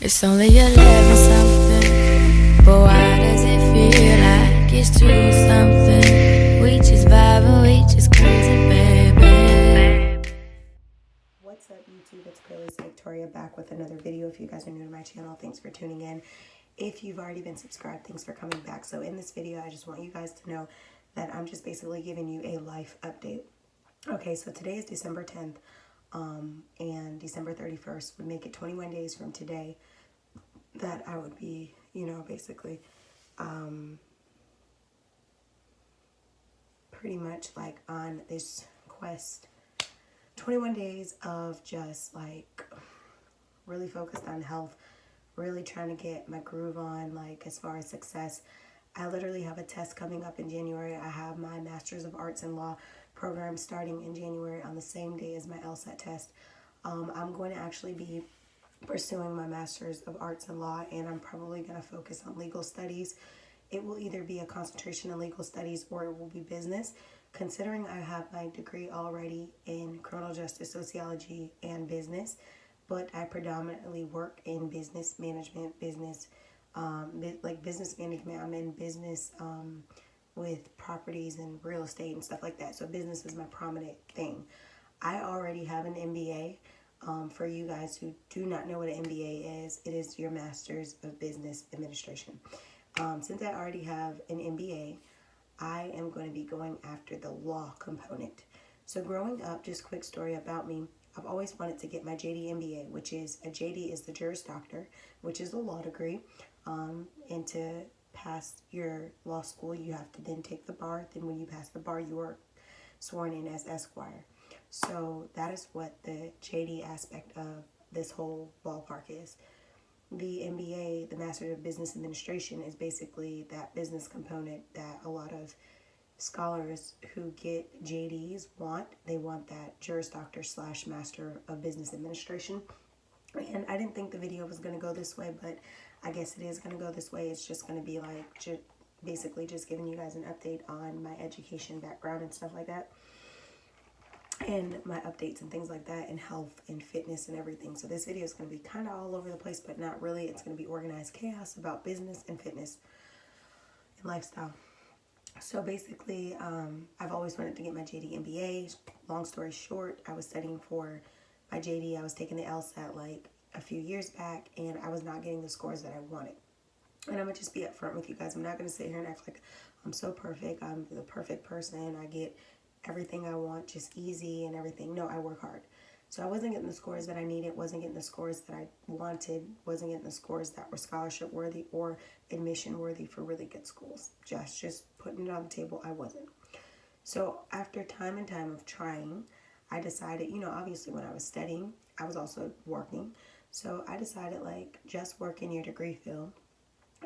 It's only 11 something, but why does it feel like it's 2 something? We just vibing, we just crazy, baby. What's up, YouTube? It's Cralisa Victoria back with another video. If you guys are new to my channel, thanks for tuning in. If you've already been subscribed, thanks for coming back. So in this video, I just want you guys to know that I'm just basically giving you a life update. Okay, so today is December 10th, and December 31st would make it 21 days from today that I would be, basically pretty much like on this quest. 21 days of just like really focused on health, really trying to get my groove on, like as far as success. I literally have a test coming up in January. I have my Master's of Arts and Law program starting in January on the same day as my LSAT test. I'm going to actually be pursuing my Master's of Arts and Law, and I'm probably going to focus on legal studies. It will either be a concentration in legal studies or it will be business. Considering I have my degree already in criminal justice, sociology, and business, but I predominantly work in business management, business management. I'm in business with properties and real estate and stuff like that. So business is my prominent thing. I already have an MBA. For you guys who do not know what an MBA is, it is your Master's of Business Administration. Since I already have an MBA, I am going to be going after the law component. So growing up, just quick story about me, I've always wanted to get my JD MBA, which is, a JD is the Juris Doctor, which is a law degree. And to pass your law school, you have to then take the bar. Then when you pass the bar, you are sworn in as Esquire. So that is what the JD aspect of this whole ballpark is. The MBA, the Master of Business Administration, is basically that business component that a lot of scholars who get JDs want. They want that Juris Doctor / Master of Business Administration. And I didn't think the video was going to go this way, but I guess it is going to go this way. It's just going to be like basically just giving you guys an update on my education background and stuff like that, and my updates and things like that, and health and fitness and everything. So this video is going to be kind of all over the place, but not really. It's going to be organized chaos about business and fitness and lifestyle. So basically, I've always wanted to get my JD MBA. Long story short, I was studying for my JD. I was taking the LSAT like a few years back, and I was not getting the scores that I wanted. And I'm going to just be upfront with you guys. I'm not going to sit here and act like I'm so perfect. I'm the perfect person. I get everything I want just easy and everything. No, I work hard. So I wasn't getting the scores that I needed, wasn't getting the scores that I wanted, wasn't getting the scores that were scholarship worthy or admission worthy for really good schools. Just putting it on the table, I wasn't. So after time and time of trying, I decided, obviously when I was studying, I was also working. So I decided like just work in your degree field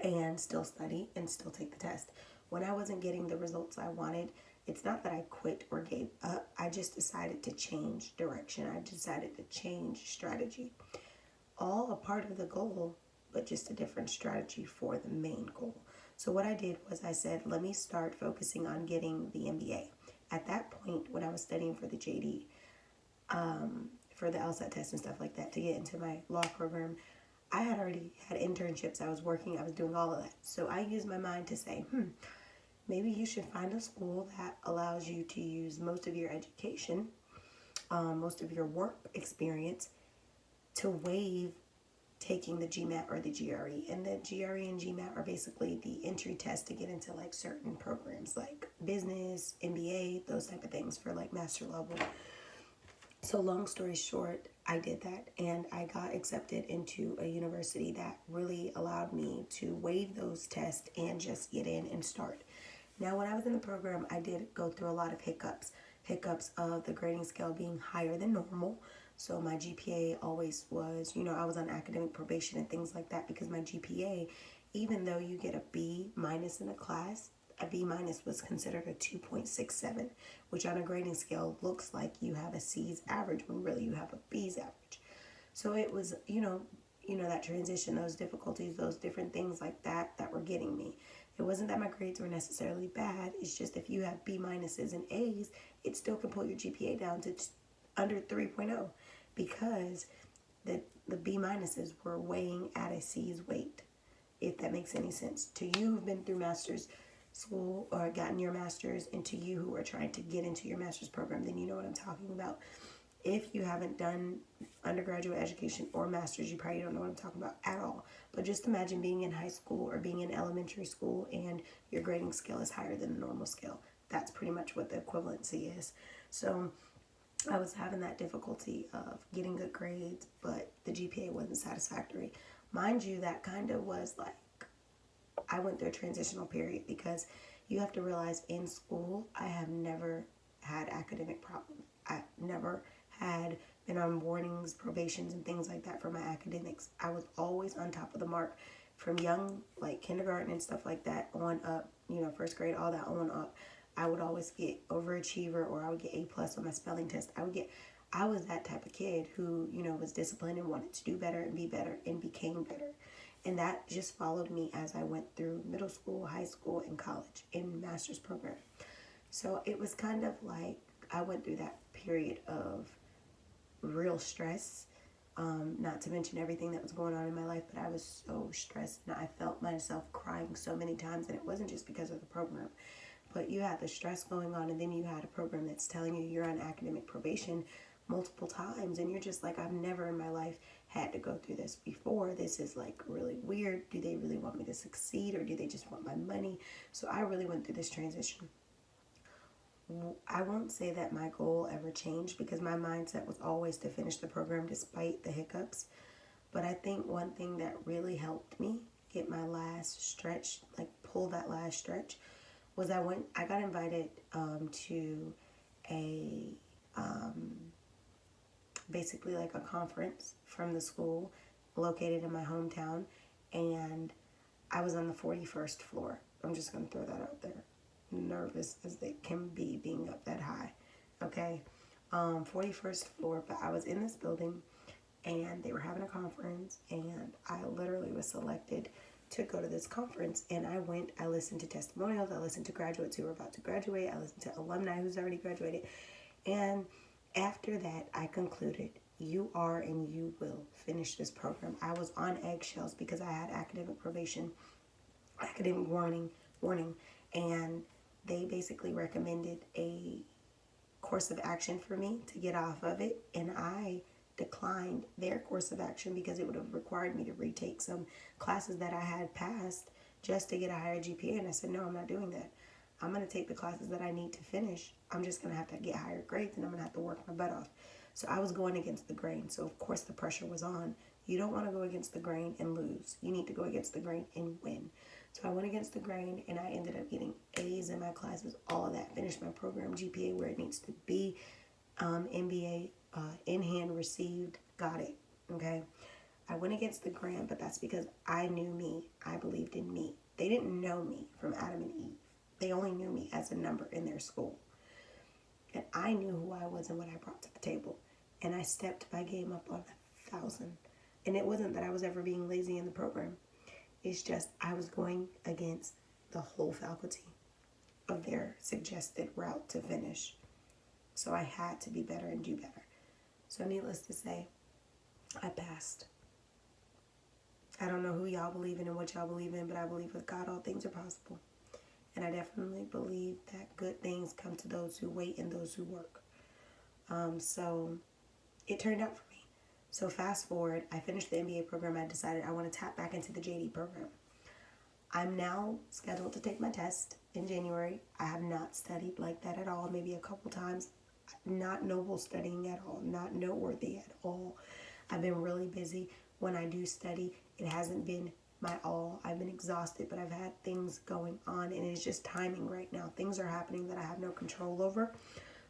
and still study and still take the test. When I wasn't getting the results I wanted, it's not that I quit or gave up. I just decided to change direction. I decided to change strategy. All a part of the goal, but just a different strategy for the main goal. So what I did was I said, let me start focusing on getting the MBA. At that point, when I was studying for the JD, for the LSAT test and stuff like that, to get into my law program, I had already had internships. I was working. I was doing all of that. So I used my mind to say, maybe you should find a school that allows you to use most of your education, most of your work experience, to waive taking the GMAT or the GRE. And the GRE and GMAT are basically the entry test to get into like certain programs like business, MBA, those type of things for like master level. So long story short, I did that, and I got accepted into a university that really allowed me to waive those tests and just get in and start. Now, when I was in the program, I did go through a lot of hiccups of the grading scale being higher than normal. So my GPA always was, I was on academic probation and things like that, because my GPA, even though you get a B minus in a class, a B minus was considered a 2.67, which on a grading scale looks like you have a C's average when really you have a B's average. So it was, that transition, those difficulties, those different things like that were getting me. It wasn't that my grades were necessarily bad. It's just if you have B minuses and A's, it still can pull your GPA down to under 3.0. because the B minuses were weighing at a C's weight, if that makes any sense. To you who've been through master's school or gotten your master's, and to you who are trying to get into your master's program, then you know what I'm talking about. If you haven't done undergraduate education or master's, you probably don't know what I'm talking about at all. But just imagine being in high school or being in elementary school and your grading scale is higher than the normal scale. That's pretty much what the equivalency is. So I was having that difficulty of getting good grades, but the GPA wasn't satisfactory. Mind you, that kind of was like, I went through a transitional period, because you have to realize in school, I have never had academic problems. I never had been on warnings, probations, and things like that for my academics. I was always on top of the mark from young, like kindergarten and stuff like that, on up, first grade, all that on up. I would always get overachiever, or I would get A+ on my spelling test. I was that type of kid who, was disciplined and wanted to do better and be better and became better. And that just followed me as I went through middle school, high school, and college in master's program. So it was kind of like I went through that period of real stress, not to mention everything that was going on in my life, but I was so stressed, and I felt myself crying so many times, and it wasn't just because of the program. But you had the stress going on, and then you had a program that's telling you you're on academic probation multiple times, and you're just like, I've never in my life had to go through this before. This is like really weird. Do they really want me to succeed, or do they just want my money? So I really went through this transition. I won't say that my goal ever changed, because my mindset was always to finish the program despite the hiccups. But I think one thing that really helped me get my last stretch, like pull that last stretch, was I got invited to a basically like a conference from the school located in my hometown, and I was on the 41st floor. I'm just going to throw that out there. Nervous as they can be being up that high. Okay. 41st floor, but I was in this building and they were having a conference, and I literally was selected to go to this conference. And I went, I listened to testimonials, I listened to graduates who were about to graduate, I listened to alumni who's already graduated. And after that, I concluded, you are and you will finish this program. I was on eggshells because I had academic probation, academic warning, and they basically recommended a course of action for me to get off of it, and I declined their course of action because it would have required me to retake some classes that I had passed just to get a higher GPA, and I said, no, I'm not doing that. I'm going to take the classes that I need to finish. I'm just going to have to get higher grades, and I'm going to have to work my butt off. So I was going against the grain, so of course the pressure was on. You don't want to go against the grain and lose. You need to go against the grain and win. So I went against the grain, and I ended up getting A's in my classes, all of that. Finished my program GPA where it needs to be. MBA, in hand received, got it, okay? I went against the grain, but that's because I knew me. I believed in me. They didn't know me from Adam and Eve. They only knew me as a number in their school. And I knew who I was and what I brought to the table. And I stepped my game up on 1,000. And it wasn't that I was ever being lazy in the program. It's just I was going against the whole faculty of their suggested route to finish. So I had to be better and do better. So needless to say, I passed. I don't know who y'all believe in and what y'all believe in, but I believe with God all things are possible. And I definitely believe that good things come to those who wait and those who work. So it turned out for me. So fast forward, I finished the MBA program. I decided I want to tap back into the JD program. I'm now scheduled to take my test in January. I have not studied like that at all, maybe a couple times. Not noble studying at all, not noteworthy at all. I've been really busy. When I do study, it hasn't been my all. I've been exhausted, but I've had things going on, and it's just timing right now. Things are happening that I have no control over,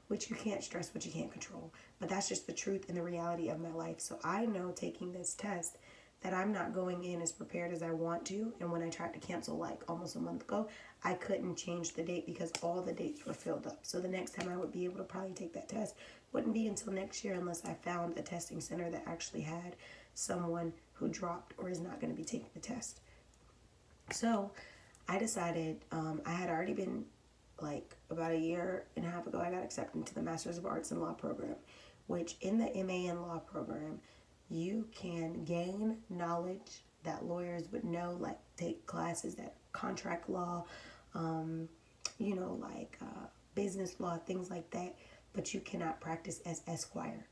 which you can't stress what you can't control. But that's just the truth and the reality of my life. So I know taking this test that I'm not going in as prepared as I want to. And when I tried to cancel like almost a month ago, I couldn't change the date because all the dates were filled up. So the next time I would be able to probably take that test wouldn't be until next year unless I found a testing center that actually had someone who dropped or is not going to be taking the test. So I decided, I had already been like about a year and a half ago, I got accepted into the Master's of Arts in Law program, which in the MA in law program, you can gain knowledge that lawyers would know, like take classes that contract law, business law, things like that, but you cannot practice as esquire.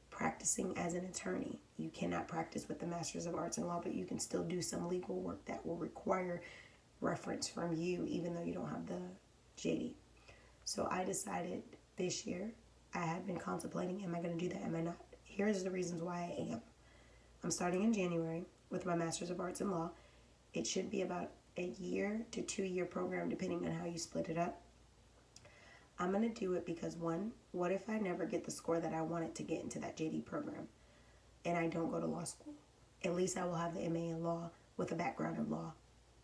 Practicing as an attorney, you cannot practice with the Masters of Arts in Law, but you can still do some legal work that will require reference from you, even though you don't have the JD. So I decided this year, I had been contemplating, am I going to do that? Am I not? Here's the reasons why I am. I'm starting in January with my Masters of Arts in Law. It should be about a 1 to 2 year program, depending on how you split it up. I'm going to do it because, one, what if I never get the score that I wanted to get into that JD program and I don't go to law school? At least I will have the MA in law with a background in law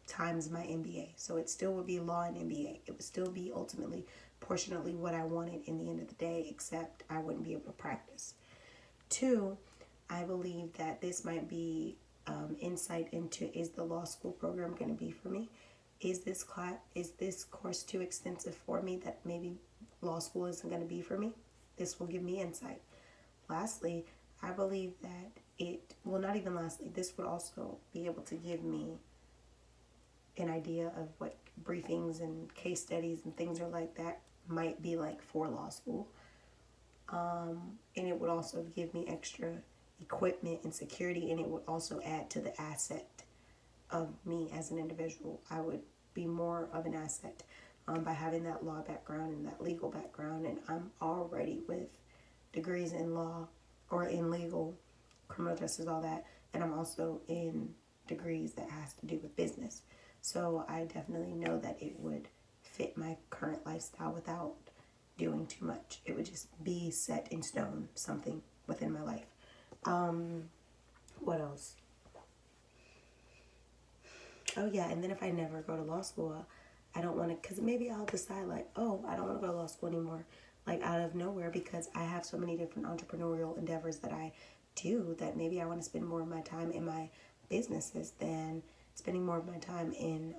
times my MBA. So it still would be law and MBA. It would still be ultimately, portionately what I wanted in the end of the day, except I wouldn't be able to practice. 2, I believe that this might be insight into, is the law school program going to be for me? Is this course too extensive for me that maybe law school isn't going to be for me? This will give me insight. Lastly, I believe that this would also be able to give me an idea of what briefings and case studies and things are like that might be like for law school. And it would also give me extra equipment and security, and it would also add to the asset of me as an individual. I would be more of an asset by having that law background and that legal background, and I'm already with degrees in law or in legal, criminal justice, all that, and I'm also in degrees that has to do with business. So I definitely know that it would fit my current lifestyle without doing too much. It would just be set in stone, something within my life. What else? Oh yeah, and then if I never go to law school, I don't want to, because maybe I'll decide like, oh, I don't want to go to law school anymore, like out of nowhere, because I have so many different entrepreneurial endeavors that I do that maybe I want to spend more of my time in my businesses than spending more of my time in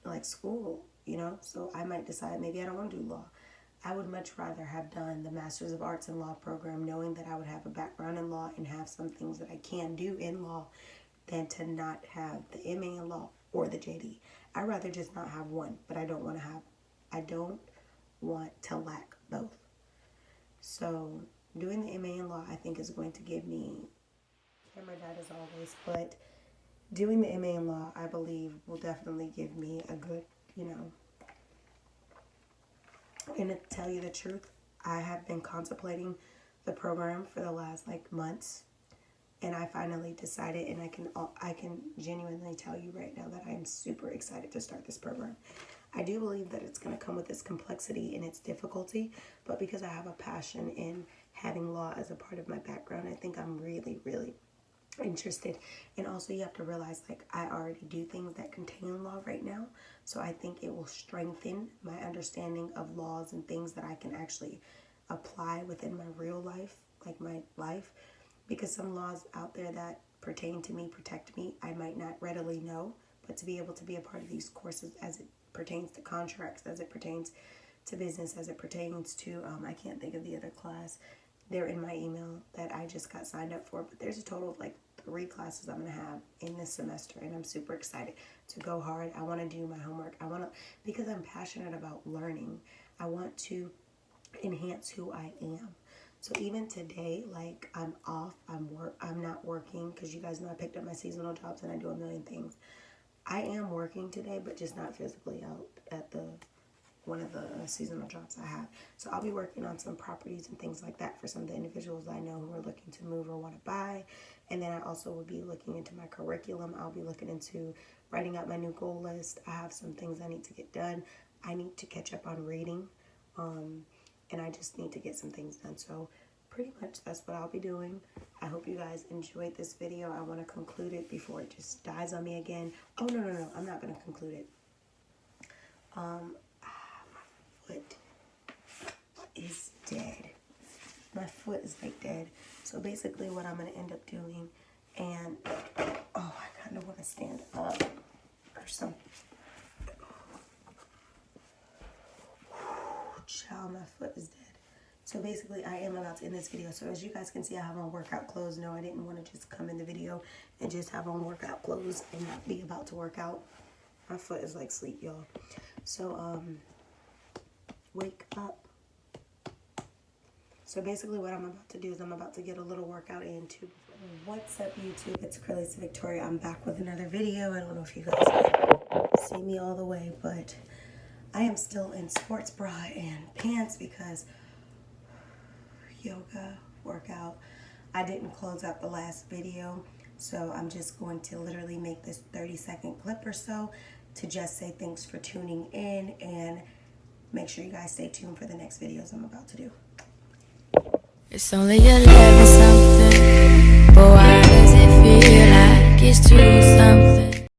like school, so I might decide maybe I don't want to do law. I would much rather have done the Masters of Arts in Law program, knowing that I would have a background in law and have some things that I can do in law, than to not have the MA in law or the JD. I'd rather just not have one, but I don't want to lack both. So doing the MA in law, I think, is going to give me camera died as always, but doing the MA in law, I believe, will definitely give me a good, and to tell you the truth, I have been contemplating the program for the last months, and I finally decided, and I can genuinely tell you right now that I am super excited to start this program. I do believe that it's going to come with its complexity and its difficulty, but because I have a passion in having law as a part of my background, I think I'm really, really interested. And also, you have to realize, I already do things that contain law right now, so I think it will strengthen my understanding of laws and things that I can actually apply within my real life, my life, because some laws out there that pertain to me, protect me, I might not readily know, but to be able to be a part of these courses as it pertains to contracts, as it pertains to business, as it pertains to, I can't think of the other class. They're in my email that I just got signed up for, but there's a total of 3 classes I'm going to have in this semester, and I'm super excited to go hard. I want to do my homework. Because I'm passionate about learning, I want to enhance who I am. So even today, I'm off, I'm not working, because you guys know I picked up my seasonal jobs and I do a million things. I am working today, but just not physically out at one of the seasonal jobs I have. So I'll be working on some properties and things like that for some of the individuals I know who are looking to move or want to buy. And then I also will be looking into my curriculum. I'll be looking into writing out my new goal list. I have some things I need to get done. I need to catch up on reading. And I just need to get some things done. So pretty much that's what I'll be doing. I hope you guys enjoyed this video. I want to conclude it before it just dies on me again. Oh, no. I'm not going to conclude it. My foot is dead. My foot is dead. So basically what I'm going to end up doing, and I kind of want to stand up or something. Child, my foot is dead. So basically, I am about to end this video. So as you guys can see, I have on workout clothes. No, I didn't want to just come in the video and just have on workout clothes and not be about to work out. My foot is like sleep, y'all. So, wake up. So basically what I'm about to do is I'm about to get a little workout in too. What's up, YouTube? It's Cralisa Victoria. I'm back with another video. I don't know if you guys can see me all the way, but I am still in sports bra and pants because yoga, workout. I didn't close out the last video, so I'm just going to literally make this 30-second clip or so to just say thanks for tuning in, and make sure you guys stay tuned for the next videos I'm about to do. It's only 11 something, but why does it feel like it's 2 something?